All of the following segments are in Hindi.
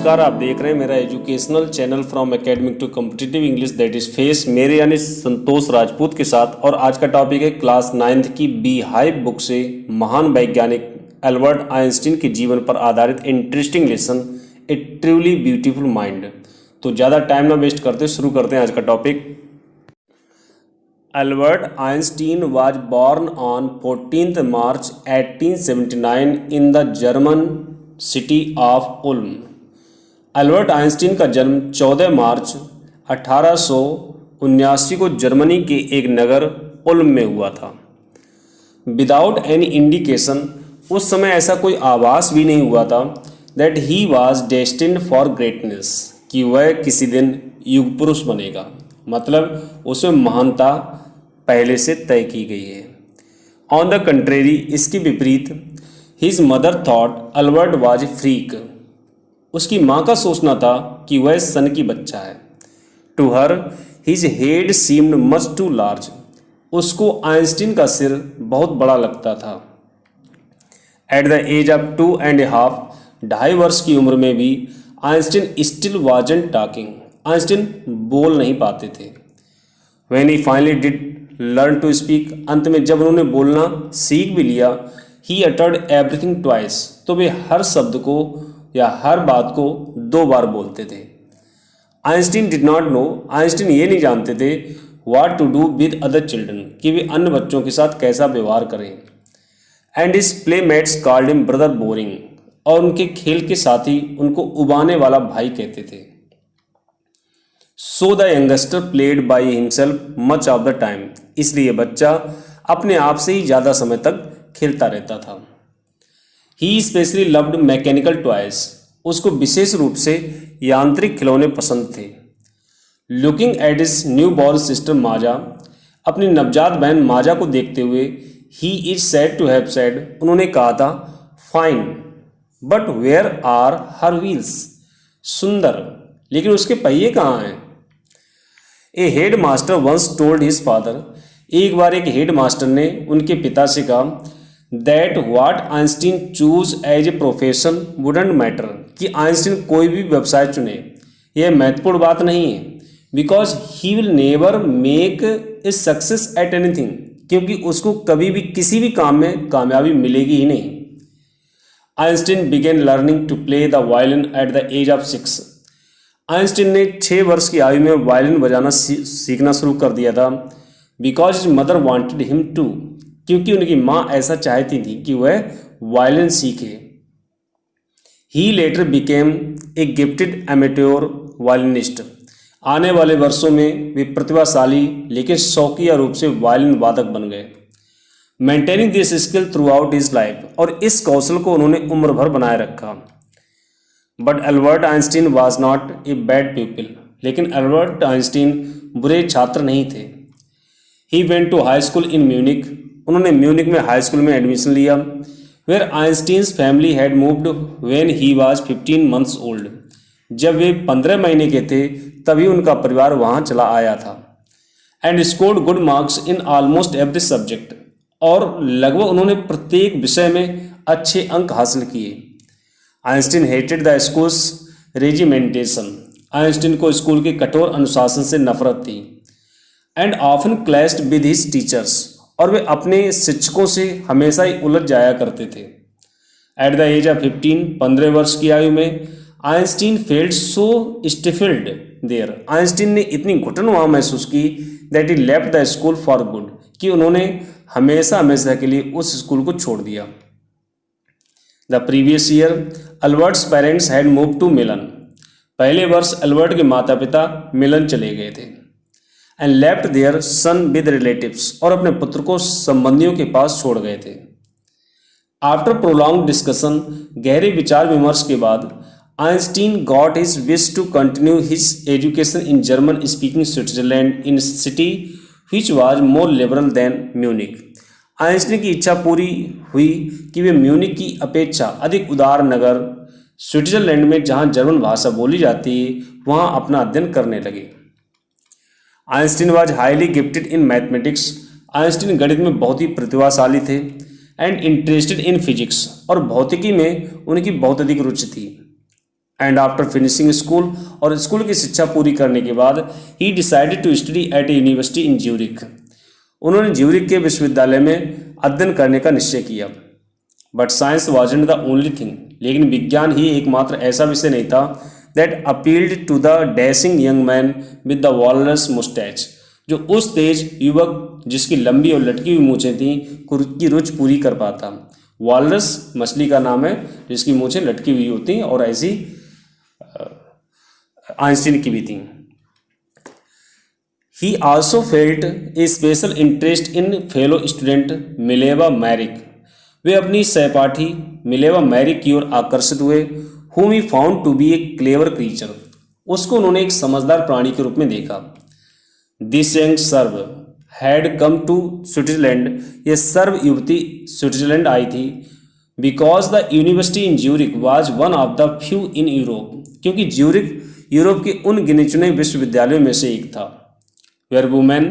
नमस्कार, आप देख रहे हैं मेरा educational channel from academic to competitive English that is face, मेरे यानी संतोष राजपूत के साथ। और आज का टॉपिक है क्लास 9th की बी हाइव बुक से महान वैज्ञानिक एल्बर्ट आइंस्टीन के जीवन पर आधारित इंटरेस्टिंग लेसन ए ट्रूली ब्यूटीफुल माइंड। तो ज़्यादा टाइम ना वेस्ट करते शुरू करते हैं आज का topic. Albert Einstein was born on 14th March 1879 in the German city of Ulm. Albert Einstein का जन्म 14 मार्च 1879 को जर्मनी के एक नगर उल्म में हुआ था। विदाउट एनी इंडिकेशन, उस समय ऐसा कोई आभास भी नहीं हुआ था that he was destined for greatness, कि वह किसी दिन युग पुरुष बनेगा। मतलब उसमें महानता पहले से तय की गई है। ऑन द कंट्रेरी, इसके विपरीत, his mother thought Albert was freak. उसकी माँ का सोचना था कि वह सन की बच्चा है। To her his head seemed much too large. उसको आइंस्टीन का सिर बहुत बड़ा लगता था। एट द एज ऑफ 2.5, 2.5 वर्ष की उम्र में भी Einstein still wasn't talking. Einstein बोल नहीं पाते थे। When he finally did learn to speak, अंत में जब उन्होंने बोलना सीख भी लिया, ही अटर्ड एवरीथिंग ट्वाइस, तो वे हर शब्द को या हर बात को 2 बार बोलते थे। Einstein did not know, Einstein ये नहीं जानते थे what to do with other children, कि वे अन्य बच्चों के साथ कैसा व्यवहार करें। And his playmates called him brother boring, और उनके खेल के साथी उनको उबाने वाला भाई कहते थे। So the youngster played by himself much of the time, इसलिए बच्चा अपने आप से ही ज़्यादा समय तक खेलता रहता था। He specially loved mechanical toys, उसको विशेष रूप से यांत्रिक खिलौने पसंद थे। Looking at his new born sister Maja, अपनी नवजात बहन माजा को देखते हुए, he is said to have said, उन्होंने कहा था, fine but where are her wheels, सुंदर लेकिन उसके पहिए कहाँ हैं। A head master once told his father, एक बार एक हेड मास्टर ने उनके पिता से कहा, that what Einstein choose as a profession wouldn't matter, कि आइंस्टीन कोई भी व्यवसाय चुने यह महत्वपूर्ण बात नहीं है। Because he will never make a success at anything, क्योंकि उसको कभी भी किसी भी काम में कामयाबी मिलेगी ही नहीं। Einstein began learning to play the violin at the age of 6। Einstein ने 6 वर्ष की आयु में वायलिन बजाना सीखना शुरू कर दिया था। Because his mother wanted him to, क्योंकि उनकी माँ ऐसा चाहती थी कि वह वायलिन सीखे। He later became a gifted amateur violinist, आने वाले वर्षों में वे प्रतिभाशाली लेकिन शौकिया रूप से वायलिन वादक बन गए। Maintaining this skill throughout his life, और इस कौशल को उन्होंने उम्र भर बनाए रखा। But Albert Einstein was not a bad people, लेकिन एल्बर्ट आइंस्टीन बुरे छात्र नहीं थे। He went to high school in Munich, उन्होंने म्यूनिक में हाई स्कूल में एडमिशन लिया। Where Einstein's family had moved when he was 15 months old, जब वे 15 महीने के थे तभी उनका परिवार वहाँ चला आया था। And scored good marks in almost every subject, और लगभग उन्होंने प्रत्येक विषय में अच्छे अंक हासिल किए। Einstein hated the schools regimentation, Einstein को स्कूल के कठोर अनुशासन से नफरत थी। And often clashed with his teachers, और वे अपने शिक्षकों से हमेशा ही उलझ जाया करते थे। एट द एज ऑफ 15, 15 वर्ष की आयु में, Einstein felt so stifled there, Einstein ने इतनी घुटन वहाँ महसूस की that he left the school for good, कि उन्होंने हमेशा हमेशा के लिए उस स्कूल को छोड़ दिया। The previous year Albert's parents had move to Milan, पहले वर्ष अल्बर्ट के माता पिता मिलन चले गए थे। And left there son with relatives, और अपने पुत्र को संबंधियों के पास छोड़ गए थे। आफ्टर प्रोलॉन्ग डिस्कशन, गहरे विचार विमर्श के बाद, Einstein got his wish to continue his education in German speaking Switzerland in city which was more liberal than Munich. Einstein की इच्छा पूरी हुई कि वे म्यूनिक की अपेक्षा अधिक उदार नगर स्विट्जरलैंड में, जहां जर्मन भाषा बोली जाती है, वहां अपना अध्ययन करने लगे। Einstein was highly gifted in mathematics, Einstein गणित में बहुत ही प्रतिभाशाली थे। एंड इंटरेस्टेड इन फिजिक्स, और भौतिकी में उनकी बहुत अधिक रुचि थी। एंड आफ्टर फिनिशिंग स्कूल, और स्कूल की शिक्षा पूरी करने के बाद ही decided to study at a university in Zurich. उन्होंने ज्यूरिख के विश्वविद्यालय में अध्ययन करने का निश्चय किया। But science wasn't the only thing, लेकिन विज्ञान ही एकमात्र ऐसा विषय नहीं था that appealed to the dashing young man with the walrus moustache, जो उस तेज युवक जिसकी लंबी और लटकी हुई मूछें थीं की रुचि पूरी कर पाता। वॉलरस मछली का नाम है जिसकी मूछें लटकी हुई होती हैं, और ऐसी आइंस्टीन की भी थी। He also felt a special interest in fellow student Mileva Maric. वे अपनी सहपाठी मिलेवा मैरिक की ओर आकर्षित हुए, whom he found to be a clever creature। उसको उन्होंने एक समझदार प्राणी के रूप में देखा। This young Serb had come to Switzerland. यह सर्व युवती स्विट्जरलैंड आई थी because the university in Zurich was one of the few in Europe, क्योंकि ज्यूरिख यूरोप के उन गिने चुने विश्वविद्यालयों में से एक था where women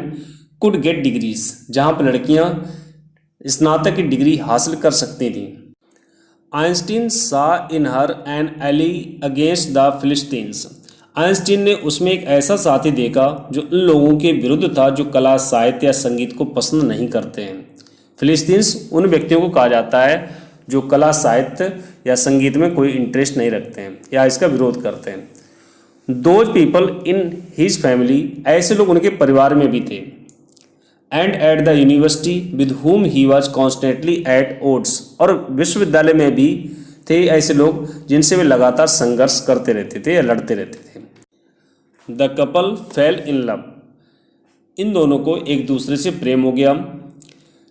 could get degrees, जहाँ पर लड़कियाँ स्नातक की डिग्री हासिल कर सकती थीं। Einstein saw in her an ally against the Philistines. Einstein ने उसमें एक ऐसा साथी देखा जो उन लोगों के विरुद्ध था जो कला, साहित्य या संगीत को पसंद नहीं करते हैं। फिलिस्तीन्स उन व्यक्तियों को कहा जाता है जो कला, साहित्य या संगीत में कोई इंटरेस्ट नहीं रखते हैं या इसका विरोध करते हैं। Those people in his family, ऐसे लोग उनके परिवार में भी थे। And at the university with whom he was constantly at odds, और विश्वविद्यालय में भी थे ऐसे लोग जिनसे वे लगातार संघर्ष करते रहते थे या लड़ते रहते थे। The couple fell in love. इन दोनों को एक दूसरे से प्रेम हो गया।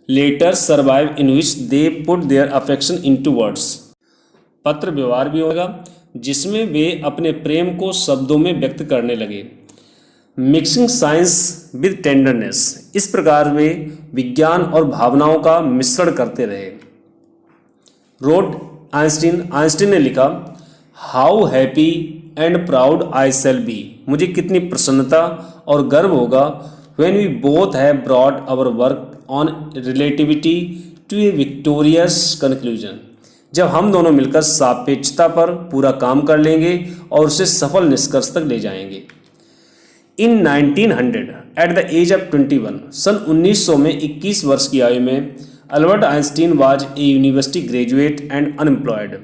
Letter survive in which they put their affection into words. पत्र व्यवहार भी होगा जिसमें वे अपने प्रेम को शब्दों में व्यक्त करने लगे। मिक्सिंग साइंस विद टेंडरनेस, इस प्रकार वे विज्ञान और भावनाओं का मिश्रण करते रहे। रोड आइंस्टीन ने लिखा, how happy and proud I shall be, मुझे कितनी प्रसन्नता और गर्व होगा when we both have brought our work on relativity to a victorious conclusion, जब हम दोनों मिलकर सापेक्षता पर पूरा काम कर लेंगे और उसे सफल निष्कर्ष तक ले जाएंगे। इन 1900 एट द एज ऑफ 21, सन 1900 में 21 वर्ष की आयु में Albert Einstein was a university graduate and unemployed.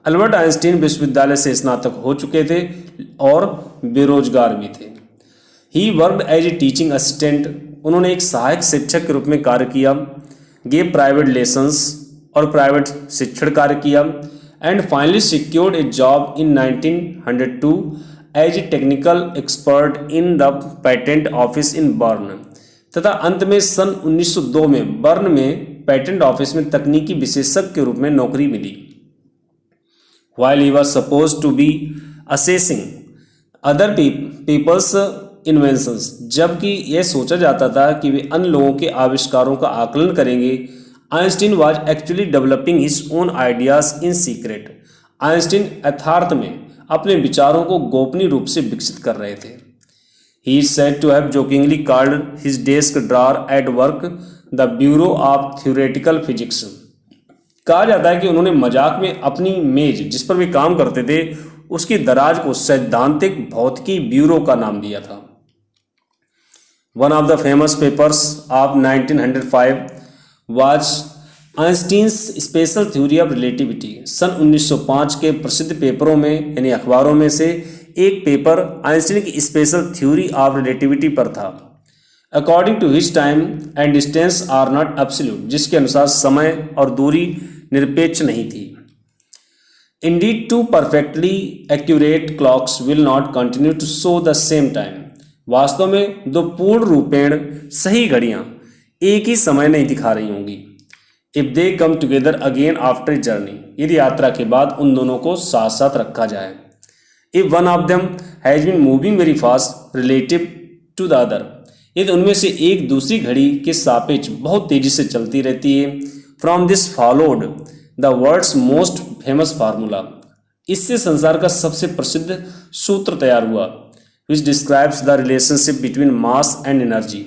Albert Einstein विश्वविद्यालय से स्नातक हो चुके थे और बेरोजगार भी थे। He worked as a teaching assistant, उन्होंने एक सहायक शिक्षक के रूप में कार्य किया। गेव प्राइवेट लेसन्स, और प्राइवेट शिक्षण कार्य किया। And finally secured a job in 1902 as a technical expert in the patent office in Bern, तथा अंत में सन 1902 में बर्न में पेटेंट ऑफिस में तकनीकी विशेषज्ञ के रूप में नौकरी मिली। While he was supposed to be assessing other people's inventions, जबकि यह सोचा जाता था कि वे अन्य लोगों के आविष्कारों का आकलन करेंगे, Einstein was actually developing his own ideas in secret। Einstein यथार्थ में अपने विचारों को गोपनीय रूप से विकसित कर रहे थे। He is said to have jokingly called his desk drawer at work the Bureau of Theoretical Physics। कहा जाता है कि उन्होंने मजाक में अपनी मेज जिस पर वे काम करते थे उसकी दराज को सैद्धांतिक भौतिकी ब्यूरो का नाम दिया था। One of the famous papers of 1905 was Einstein's special theory of relativity. सन 1905 के प्रसिद्ध पेपरों में यानी अखबारों में से एक पेपर आइंस्टीन की स्पेशल थ्योरी ऑफ रिलेटिविटी पर था। According to his time and distance are not absolute, जिसके अनुसार समय और दूरी निरपेक्ष नहीं थी। Indeed two perfectly accurate clocks will not continue to show the same time. वास्तव में दो पूर्ण रूपेण सही घड़ियां एक ही समय नहीं दिखा रही होंगी। If they come together again after journey, यदि यात्रा के बाद उन दोनों को साथ साथ रखा जाए। If one of them has been moving very fast relative to the other, यदि उनमें से एक दूसरी घड़ी के सापेक्ष बहुत तेजी से चलती रहती है। From this followed the world's most famous formula, इससे संसार का सबसे प्रसिद्ध सूत्र तैयार हुआ। Which describes the relationship between mass and energy,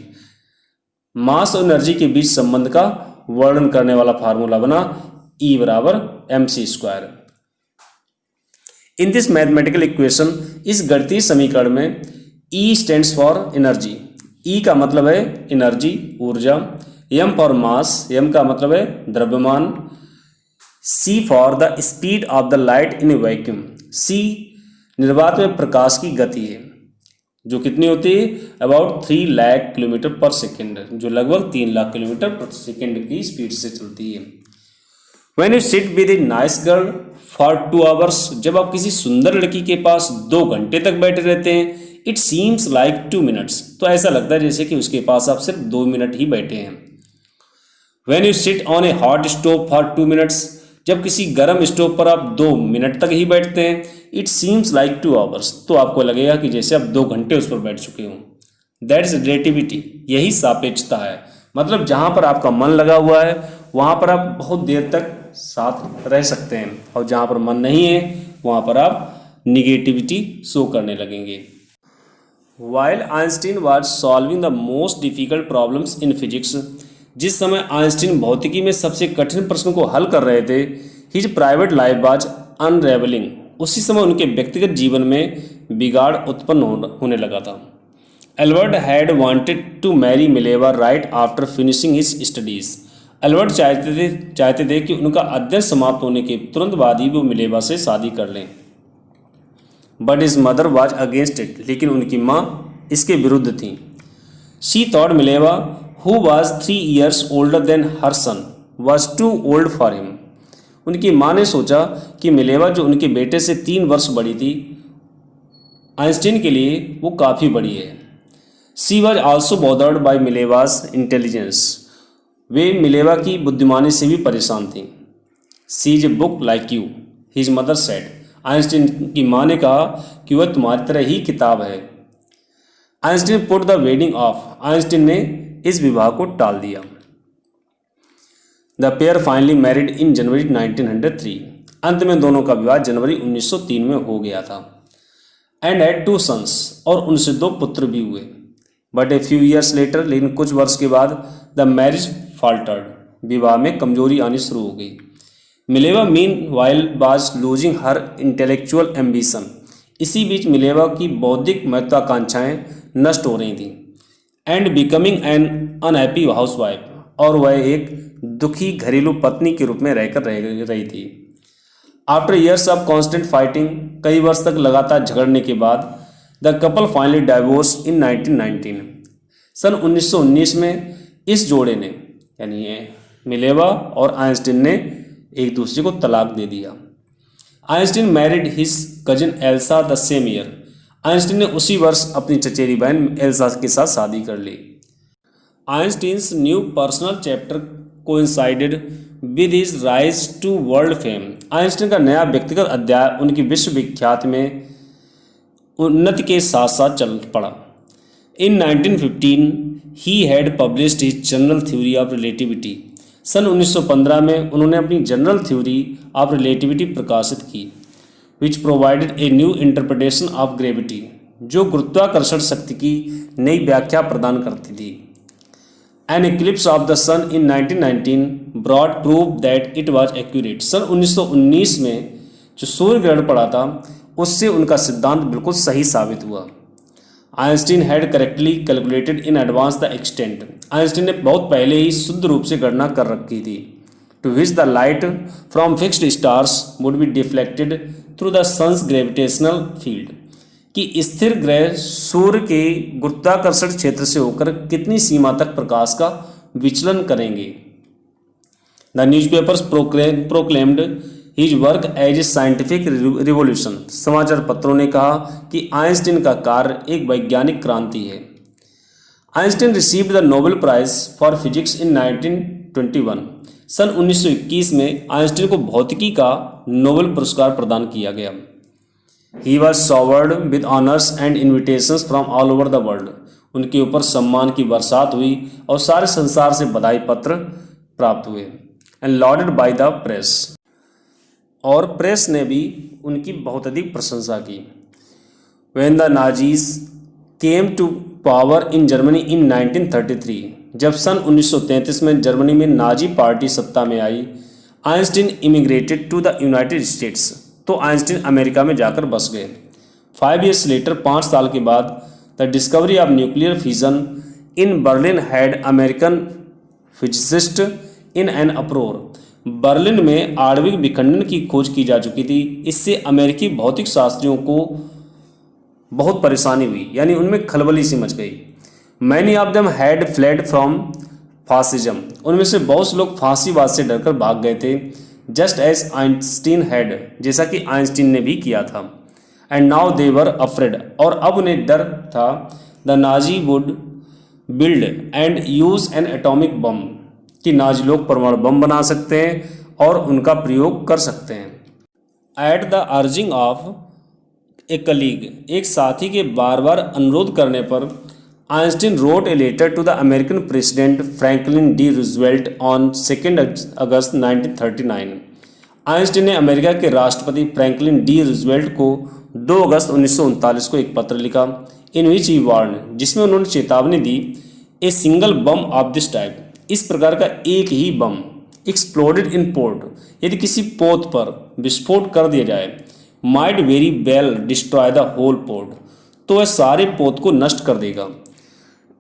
mass और एनर्जी के बीच संबंध का वर्णन करने वाला फार्मूला बना E = mc²। In this mathematical equation, इस गणितीय समीकरण में E stands for energy. E का मतलब है एनर्जी, ऊर्जा। M फॉर मास, M का मतलब है द्रव्यमान। C for the speed of the light in A vacuum. C निर्वात में प्रकाश की गति है, जो कितनी होती है, अबाउट 3 लाख किलोमीटर पर सेकेंड, जो लगभग 3 लाख किलोमीटर प्रति सेकेंड की स्पीड से चलती है। When you sit with a nice girl for 2 hours, जब आप किसी सुंदर लड़की के पास 2 घंटे तक बैठे रहते हैं, इट सीम्स लाइक 2 मिनट्स, तो ऐसा लगता है जैसे कि उसके पास आप सिर्फ 2 मिनट ही बैठे हैं। When you sit on a hot stove for 2 minutes, जब किसी गर्म स्टोव पर आप 2 मिनट तक ही बैठते हैं, इट सीम्स लाइक 2 आवर्स, तो आपको लगेगा कि जैसे आप 2 घंटे उस पर बैठ चुके हों। दैट इज रिलेटिविटी, यही सापेक्षता है। मतलब जहाँ पर आपका मन लगा हुआ है वहाँ पर आप बहुत देर तक साथ रह सकते हैं, और जहाँ पर मन नहीं है वहाँ पर आप निगेटिविटी शो करने लगेंगे। While Einstein was solving the most difficult problems in physics, जिस समय आइंस्टीन भौतिकी में सबसे कठिन प्रश्न को हल कर रहे थे, his private life was unraveling, उसी समय उनके व्यक्तिगत जीवन में बिगाड़ उत्पन्न होने लगा था। Albert had wanted to marry Mileva right after finishing his studies. Albert चाहते थे कि उनका अध्ययन समाप्त होने के तुरंत बाद ही वो मिलेवा से शादी कर लें। But his mother was against it, लेकिन उनकी माँ इसके विरुद्ध थी। She thought Mileva who was 3 years older than her son was too old for him. उनकी माँ ने सोचा कि मिलेवा जो उनके बेटे से 3 वर्ष बड़ी थी, आइंस्टीन के लिए वो काफ़ी बड़ी है। She was also bothered by Mileva's intelligence, वे मिलेवा की बुद्धिमानी से भी परेशान थी। She is a book like you, his mother said, Einstein की माँ ने कहा कि वह तुम्हारी तरह ही किताब है। Einstein put the wedding off, Einstein ने इस विवाह को टाल दिया। The pair finally married in January 1903, अंत में दोनों का विवाह जनवरी 1903 में हो गया था। एंड हैड 2 sons, और उनसे 2 पुत्र भी हुए। But a few years later, लेकिन कुछ वर्ष के बाद, द मैरिज फाल्टर्ड, विवाह में कमजोरी आनी शुरू हो गई। Mileva mean while was losing her intellectual ambition, इसी बीच मिलेवा की बौद्धिक महत्वाकांक्षाएं नष्ट हो रही थीं। And becoming an unhappy housewife, और वह एक दुखी घरेलू पत्नी के रूप में रहकर रह रही थी। After years of constant fighting, कई वर्ष तक लगातार झगड़ने के बाद, द कपल फाइनली डाइवोर्स इन 1919, सन 1919 में इस जोड़े ने, यानी मिलेवा और आइंस्टीन ने एक दूसरे को तलाक दे दिया। Einstein married his cousin Elsa the same year, Einstein ने उसी वर्ष अपनी चचेरी बहन एल्सा के साथ शादी कर ली। Einstein's new personal chapter coincided with his rise to world fame, Einstein का नया व्यक्तिगत अध्याय उनकी विश्वविख्यात में उन्नति के साथ साथ चल पड़ा। In 1915 he had published his general theory of relativity, सन 1915 में उन्होंने अपनी जनरल थ्योरी ऑफ रिलेटिविटी प्रकाशित की, which provided a new interpretation of gravity, जो गुरुत्वाकर्षण शक्ति की नई व्याख्या प्रदान करती थी। An eclipse of the sun in 1919 broad prove that it was accurate, सन 1919 में जो सूर्य ग्रहण पड़ा था उससे उनका सिद्धांत बिल्कुल सही साबित हुआ। Einstein had correctly calculated in advance the extent, Einstein ने बहुत पहले ही शुद्ध रूप से गणना कर रखी थी, to which the light from fixed stars would be deflected through the sun's gravitational field, कि स्थिर ग्रह सूर्य के गुरुत्वाकर्षण क्षेत्र से होकर कितनी सीमा तक प्रकाश का विचलन करेंगे। The newspapers proclaimed his work as a scientific revolution, समाचार पत्रों ने कहा कि आइंस्टीन का कार्य एक वैज्ञानिक क्रांति है। Einstein received the Nobel prize for physics in 1921, सन 1921 में आइंस्टीन को भौतिकी का नोबेल पुरस्कार प्रदान किया गया। He was showered with honours and invitations from all over the world, उनके ऊपर सम्मान की बरसात हुई और सारे संसार से बधाई पत्र प्राप्त हुए। And lauded by the press, और प्रेस ने भी उनकी बहुत अधिक प्रशंसा की। When the Nazis came to power in Germany in 1933, जब सन 1933 में जर्मनी में नाजी पार्टी सत्ता में आई, Einstein emigrated to the United States, तो तो आइंस्टीन अमेरिका में जाकर बस गए। 5 years later, 5 साल के बाद, the discovery of nuclear fission in Berlin had American physicist in an अप्रोर। Berlin में आणविक विखंडन की खोज की जा चुकी थी। इससे अमेरिकी भौतिक शास्त्रियों को बहुत परेशानी हुई, यानी उनमें खलबली सी मच गई। Many of them had fled from fascism. उनमें से बहुत से लोग फांसीवाद से डरकर भाग गए थे। जस्ट एज आइंस्टीन हैड, जैसा कि आइंस्टीन ने भी किया था। And now they were afraid, और अब उन्हें डर था, the Nazi would build and use N atomic bomb, कि नाजी लोग परमाणु बम बना सकते हैं और उनका प्रयोग कर सकते हैं। At the urging of a colleague, एक साथी के बार बार अनुरोध करने पर Einstein wrote a letter to the American president Franklin D Roosevelt on 2 August 1939। Einstein ने अमेरिका के राष्ट्रपति फ्रैंकलिन डी रूजवेल्ट को 2 अगस्त 1939 को एक पत्र लिखा, इन विच ही वार्न, जिसमें उन्होंने चेतावनी दी, a single bomb of this type, इस प्रकार का एक ही बम, एक्सप्लोडेड इन पोर्ट, यदि किसी पोत पर विस्फोट कर दिया जाए, might very well destroy the whole port, तो वह सारे पोत को नष्ट कर देगा।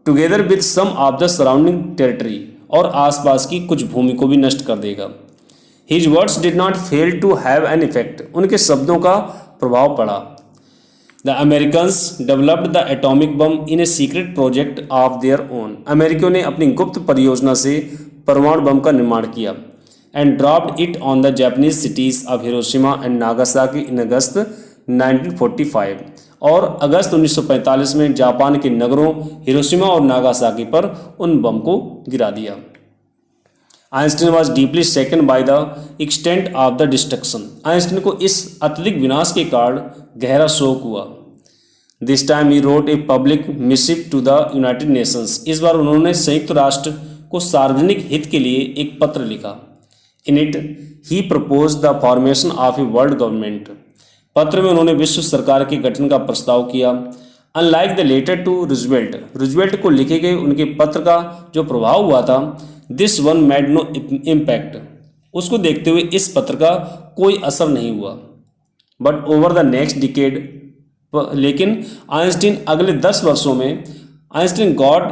Together with some of the surrounding territory, और आसपास की कुछ भूमि को भी नष्ट कर देगा। His words did not fail to have an effect, उनके शब्दों का प्रभाव पड़ा। The Americans developed the atomic bomb in a secret project of their own. अमेरिकियों ने अपनी गुप्त परियोजना से परमाणु बम का निर्माण किया। And dropped it on the Japanese cities of Hiroshima and Nagasaki in August 1945, और अगस्त 1945 में जापान के नगरों हिरोशिमा और नागासाकी पर उन बम को गिरा दिया। Einstein was deeply shaken by the extent of the destruction. Einstein को इस अत्यधिक विनाश के कारण गहरा शोक हुआ। This time he wrote a public missive to the United Nations. इस बार उन्होंने संयुक्त राष्ट्र को सार्वजनिक हित के लिए एक पत्र लिखा। In it he propose the formation of a world government. पत्र में उन्होंने विश्व सरकार के गठन का प्रस्ताव किया। Unlike the letter to Roosevelt, Roosevelt को लिखे गए उनके पत्र का जो प्रभाव हुआ था, this one made no impact, उसको देखते हुए इस पत्र का कोई असर नहीं हुआ। But over the next decade, लेकिन आइंस्टीन अगले 10 वर्षों में Einstein got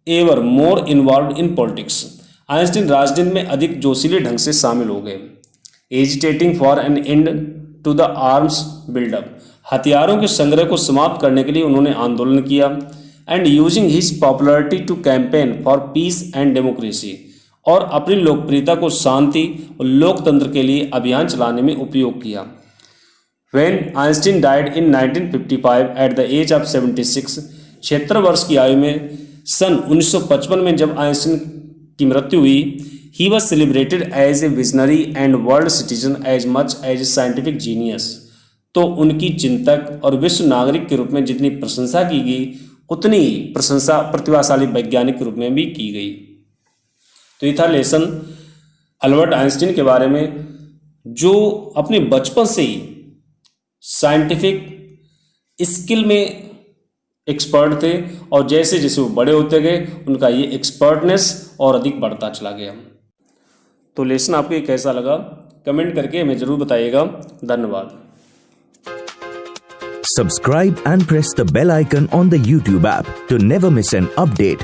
ever more involve in politics. Einstein राजनीति में अधिक जोशीले ढंग से शामिल हो गए। Agitating for an end to the arms buildup, हथियारों के संग्रह को समाप्त करने के लिए उन्होंने आंदोलन किया। And using his popularity to campaign for peace and democracy, और अपनी लोकप्रियता को शांति और लोकतंत्र के लिए अभियान चलाने में उपयोग किया। When Einstein died in 1955 at the age of 76, 76 वर्ष की आयु में, सन 1955 में जब आइंस्टीन की मृत्यु हुई, he was celebrated as a visionary and world citizen as much as a scientific genius. तो उनकी चिंतक और विश्व नागरिक के रूप में जितनी प्रशंसा की गई, उतनी ही प्रशंसा प्रतिभाशाली वैज्ञानिक के रूप में भी की गई। तो ये था लेसन अल्बर्ट आइंस्टीन के बारे में, जो अपने बचपन से ही साइंटिफिक स्किल में एक्सपर्ट थे, और जैसे जैसे वो बड़े होते गए उनका ये एक्सपर्टनेस और अधिक बढ़ता चला गया। तो लेसन आपको कैसा लगा कमेंट करके हमें जरूर बताइएगा। धन्यवाद। Subscribe and press the bell icon on the YouTube app to never miss an update